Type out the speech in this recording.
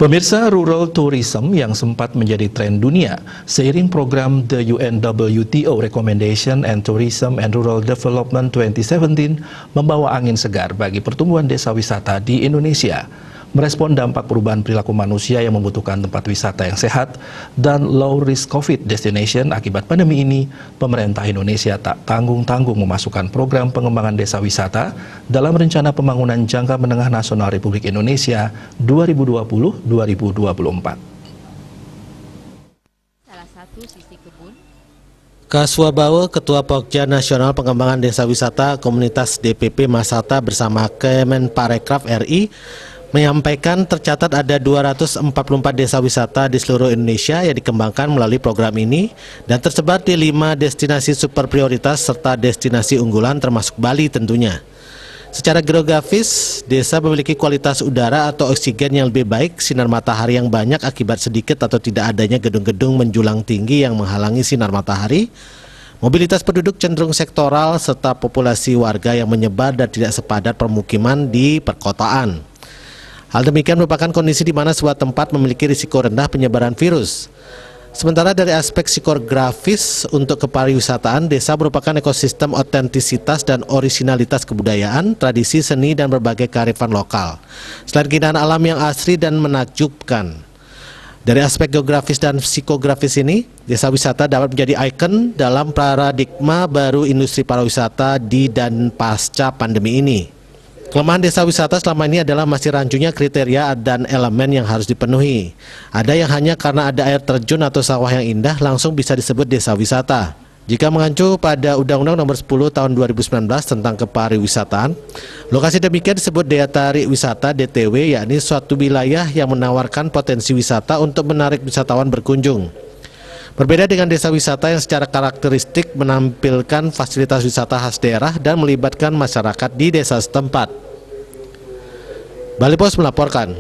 Pemirsa, rural tourism yang sempat menjadi tren dunia seiring program The UNWTO Recommendation and Tourism and Rural Development 2017 membawa angin segar bagi pertumbuhan desa wisata di Indonesia. Merespon dampak perubahan perilaku manusia yang membutuhkan tempat wisata yang sehat dan low risk COVID destination akibat pandemi ini, pemerintah Indonesia tak tanggung-tanggung memasukkan program pengembangan desa wisata dalam rencana pembangunan jangka menengah nasional Republik Indonesia 2020-2024. Salah satu sisi kebun. Kaswabawa, Ketua Pokja Nasional Pengembangan Desa Wisata Komunitas DPP Masata bersama Kemenparekraf RI menyampaikan tercatat ada 244 desa wisata di seluruh Indonesia yang dikembangkan melalui program ini dan tersebar di 5 destinasi super prioritas serta destinasi unggulan termasuk Bali tentunya. Secara geografis, desa memiliki kualitas udara atau oksigen yang lebih baik, sinar matahari yang banyak akibat sedikit atau tidak adanya gedung-gedung menjulang tinggi yang menghalangi sinar matahari, mobilitas penduduk cenderung sektoral, serta populasi warga yang menyebar dan tidak sepadat permukiman di perkotaan. Hal demikian merupakan kondisi di mana sebuah tempat memiliki risiko rendah penyebaran virus. Sementara dari aspek psikografis untuk kepariwisataan, desa merupakan ekosistem otentisitas dan orisinalitas kebudayaan, tradisi, seni, dan berbagai kearifan lokal. Selain keindahan alam yang asri dan menakjubkan. Dari aspek geografis dan psikografis ini, desa wisata dapat menjadi ikon dalam paradigma baru industri pariwisata di dan pasca pandemi ini. Kelemahan desa wisata selama ini adalah masih rancunya kriteria dan elemen yang harus dipenuhi. Ada yang hanya karena ada air terjun atau sawah yang indah langsung bisa disebut desa wisata. Jika mengacu pada Undang-Undang Nomor 10 Tahun 2019 tentang kepariwisataan, lokasi demikian disebut daya tarik wisata DTW, yakni suatu wilayah yang menawarkan potensi wisata untuk menarik wisatawan berkunjung. Berbeda dengan desa wisata yang secara karakteristik menampilkan fasilitas wisata khas daerah dan melibatkan masyarakat di desa setempat. Bali Pos melaporkan.